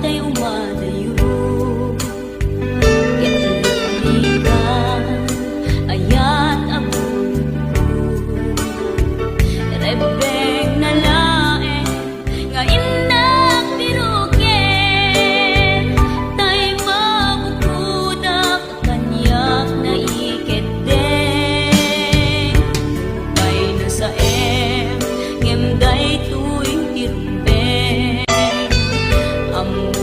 tay umadayo. Ketalikan ayat abon ko. Rebeng na laeng nga indak piruken. Tay mabukudak kanyak na iketdeng. Bay na sa ngem day tuy tirumbeng. Amuk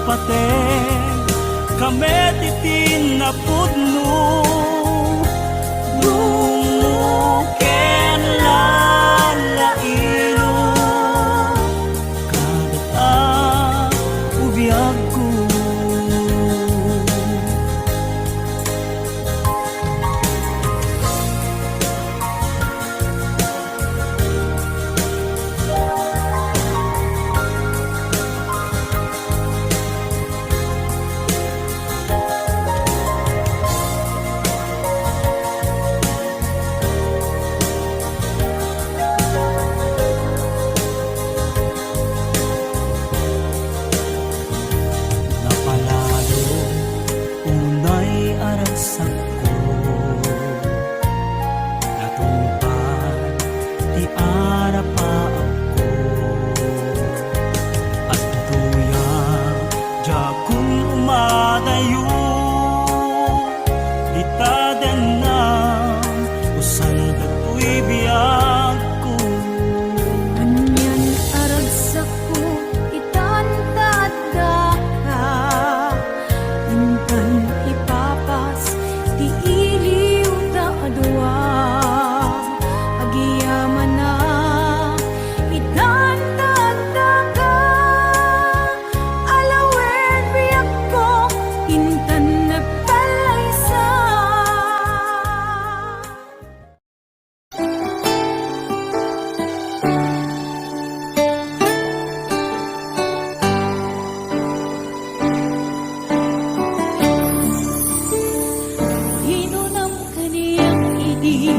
pateng kami titinapudno dumuken lalaino kagat ubiyag ko. Malipatan, di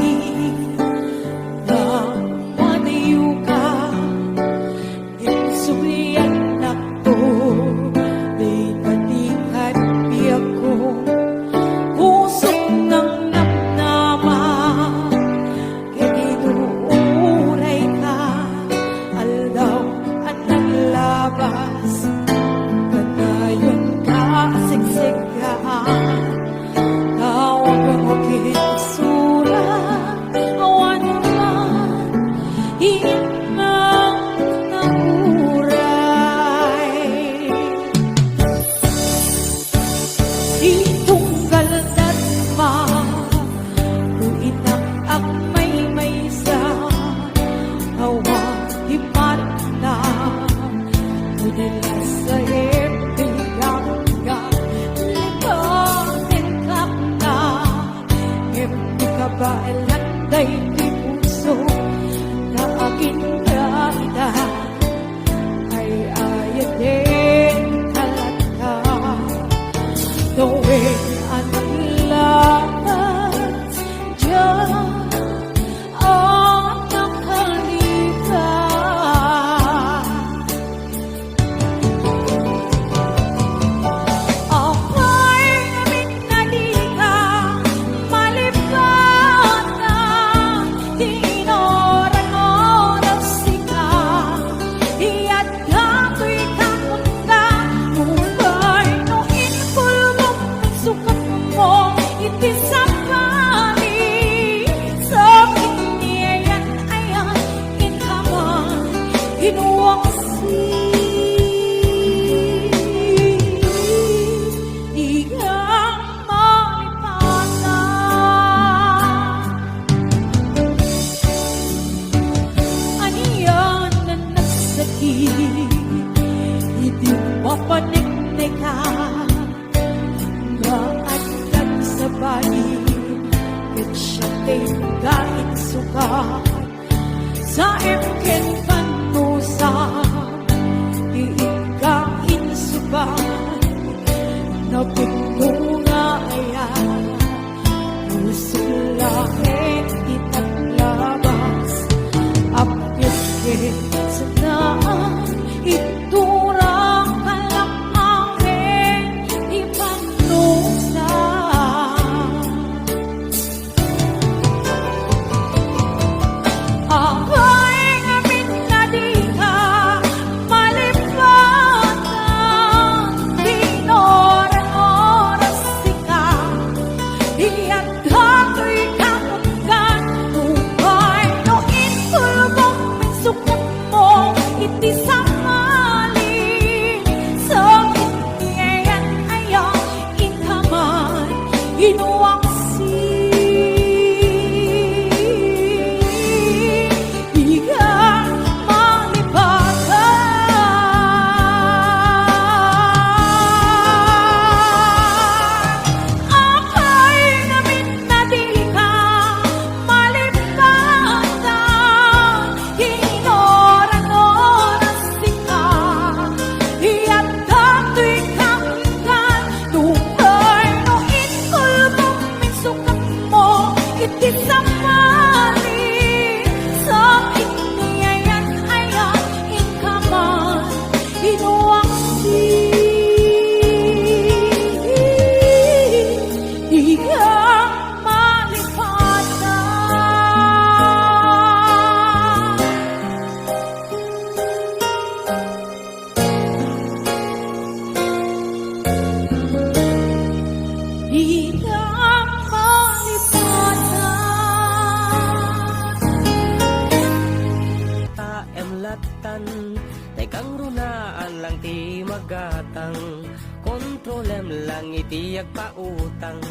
lang ti magatang, kontrolem lang iti agpautang,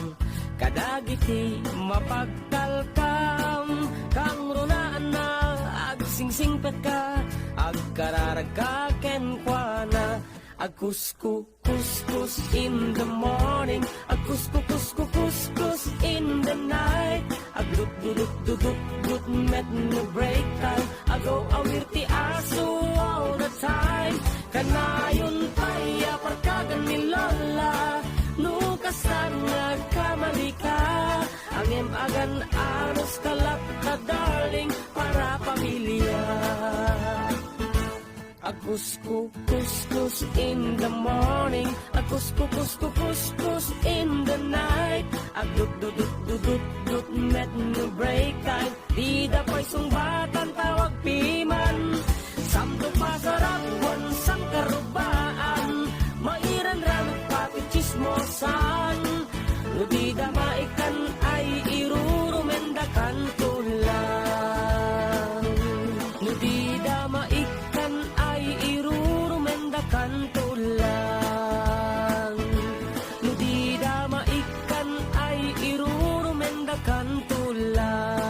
kadagiti mapagtalkam, kang runaan na agsingsingpet ka, agkararag ka kenkwana, agkuskus in the morning, agkuskus in the night, agdut met no break time, agaw awir ti aso all the time, kanayon paya parkagan ni Lola, nukasan nagkamali ka, angem agan anos kalap ka darling, para pamilya. Agkuskus in the morning, agkuskus in the night, agdut met no break time, di da po'y sungbatan tawag piman, samto pasarap wansang karubaan, mairan-ran pati chismosan, no di da maikan ay irurumendakan tulang, no di da maikan ay irurumendakan tulang, no di da maikan ay irurumendakan tulang.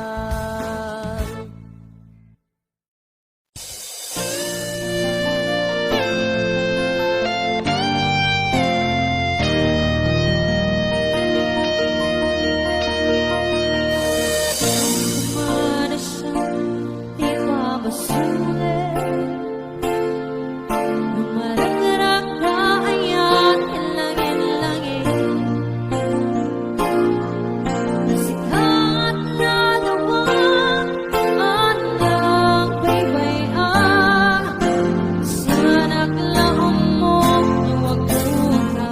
Mana siya, di mabasulit, lumarag-rag na ayan, ilangin-langin, nasikat na lawang, anang baybayan, sanak lahong mong iwagtukan.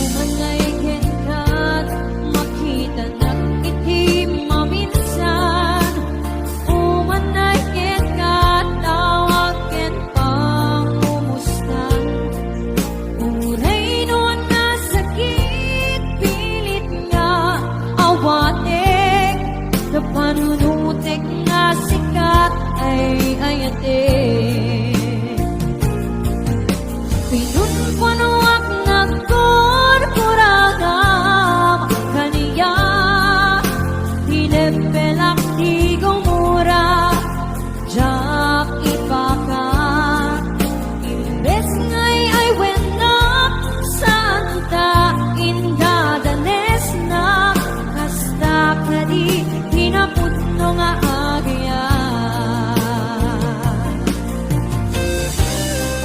Umanay kenkat, makita nag-itim maminsan. Umanay kenkat, tawag ken pangumustan. Uray noon nga sakit, pilit nga awatek. Na panunutek nga sikat ay ayatek. Pinunpunuak nagkurkuragam kaniya, tinepelak di gumura, jak ipakan. Imbes ngay ay wenak, santa indadanes na, kasta kadi hinaputno nga agayan.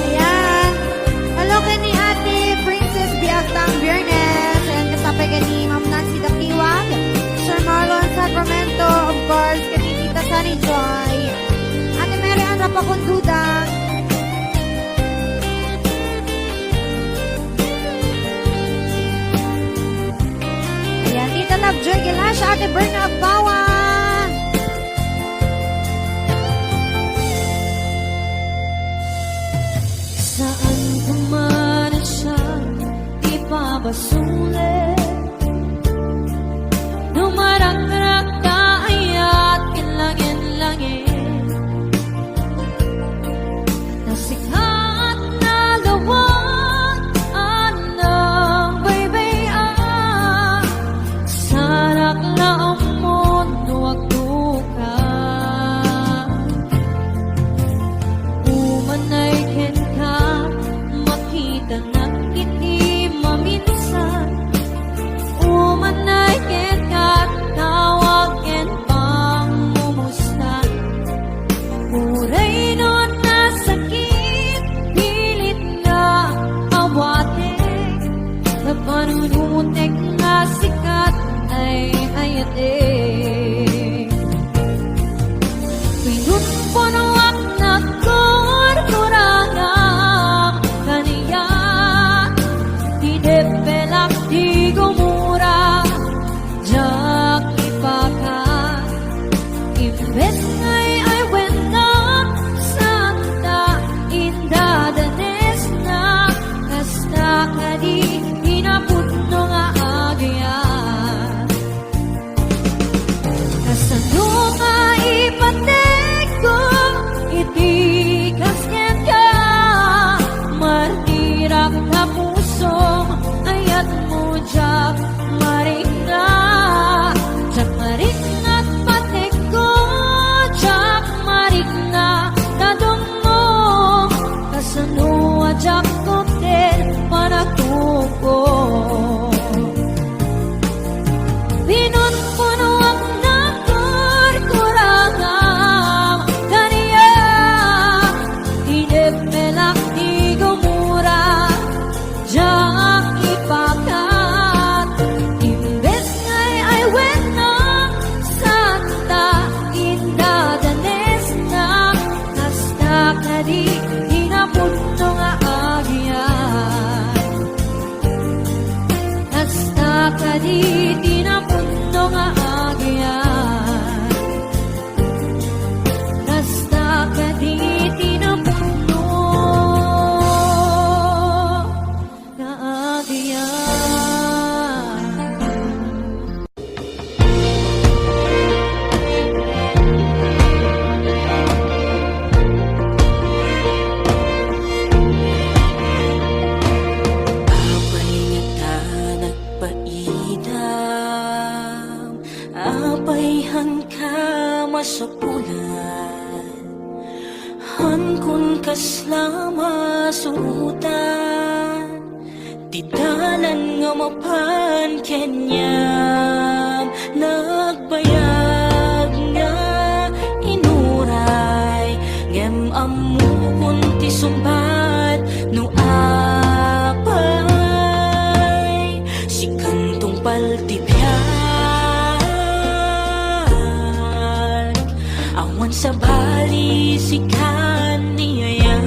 Ayan. Hello ka ni Ate Princess Biagtang Biernes. Ayan, kasapay ka ni Ma'am Nancy Dakiwag. Sir Marlon Sacramento, of course, ka ni Tita Sunny Joy. Ate Mary Ann Rapacundudang. Ayan, Tita Lovejoy Gilasha, Ate Berna Agbawa. Saan kumana siya, di pa basulit, numarag-rag ka ayat, ilangin-langin, nasikat na lawang, anang baybayan, sarak na ang mundo agtukan. Umanay ken ka, makita nag-itim maminsan. Pinunpuno ang nakurkurangam kaniya Inipelak di gumura Diyak ipakat Imbes ngay ay wenang Santa indadanes na Hasta kadi inapuno nga agyan Hasta kadi inapuno nga agyan Hasta kadi inapuno nga agyan Apay nga ta nagpaidam Apayhan ka masapulan Han kun kaslama suutan Tidalan nga mapan kenyam Nagbayag nga inuray Ngem amu kunti sumbat no apay Si kantong paltibyan Awan sa bali si kaniyayat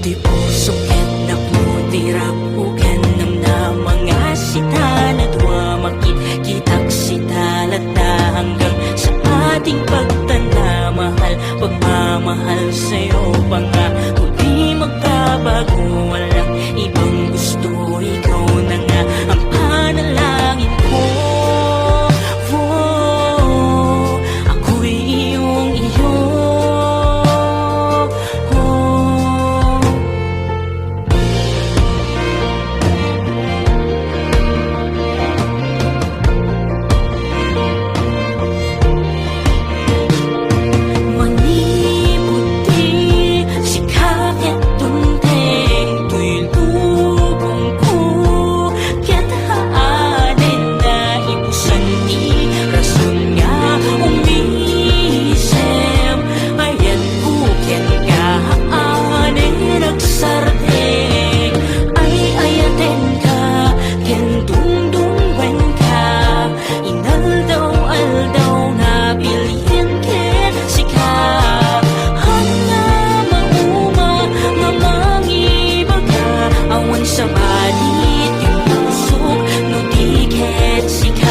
Di puso ket naputirap ugan ng na mga sita na duwamakit Kitak sita lata hanggang sa ating pagtanda Mahal, pagmamahal sa'yo pa nga Kung magbabago walang ibang gusto Ikaw na nga ang panalangin ko Ako'y iyong iyo Maniputi si kakit tunteng Tuy lubong ko Ket haanin na ibusan ni Rason nga umisem Ayan buken ka haanin nagsardeng Ay ayaten ka Ken dungdungwen ka Inaldaw-aldaw na bilhin ken sikap Hanga mauma nga mangibaga Awan sa balit yung pusok no di ket sikap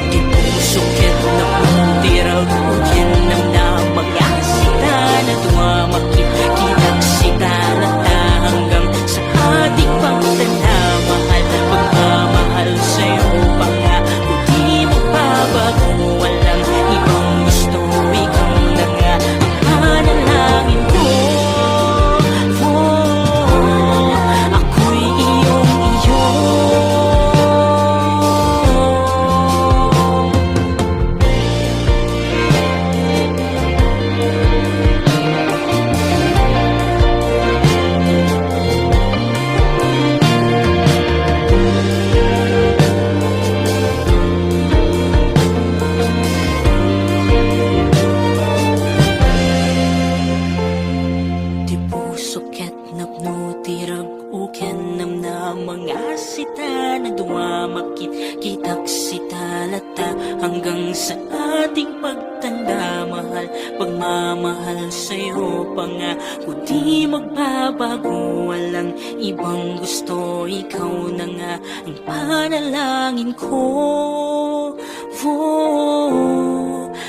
Di puso ket napuntirag ken nam na mga sita na duwamakit Kitang sita lata hanggang sa ating pagtanda Mahal, pagmamahal sa'yo pa nga Kung di magbabago walang ibang gusto Ikaw na nga ang panalangin ko Ako'y iyong iyo Di puso ket napnutirag uken nam na mga sita na duwamakit Kitak sita lata hanggang sa ating pagtanda Mahal, pagmamahal sa'yo pa nga Kung di magbabago walang ibang gusto Ikaw na nga ang panalangin ko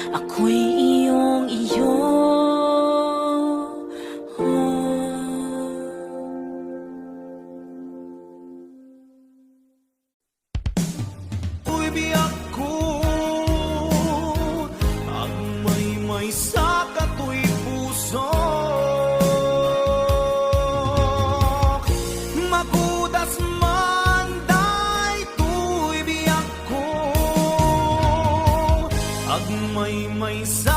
Ako'y iyong iyo Uy biyak ko Ang may sa kato'y puso Magudas man day tuy biyak ko Ang may sa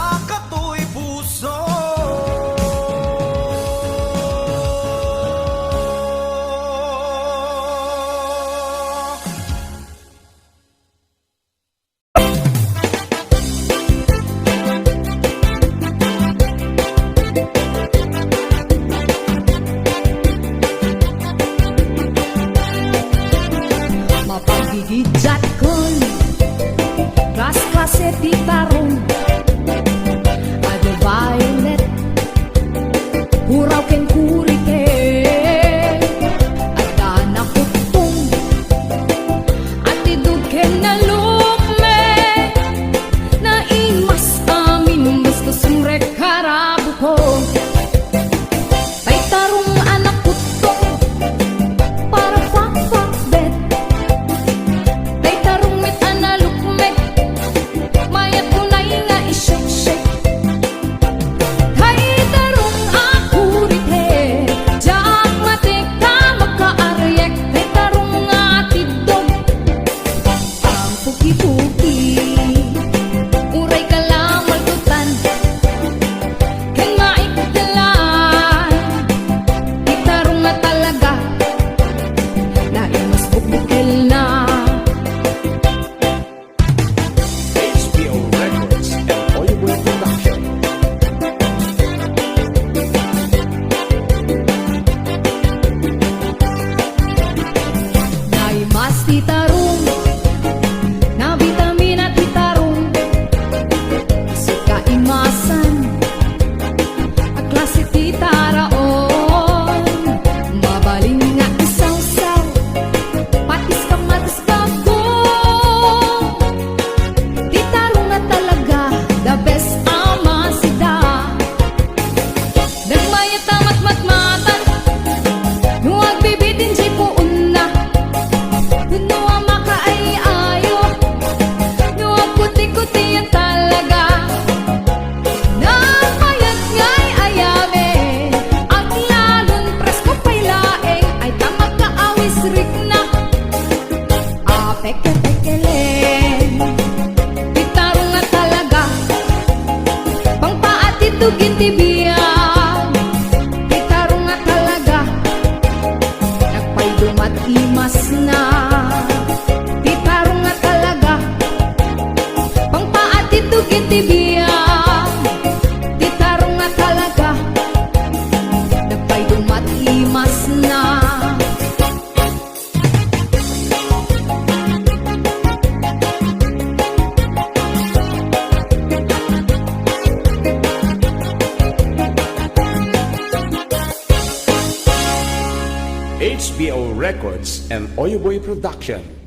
BPO Records and Oyoboy Production.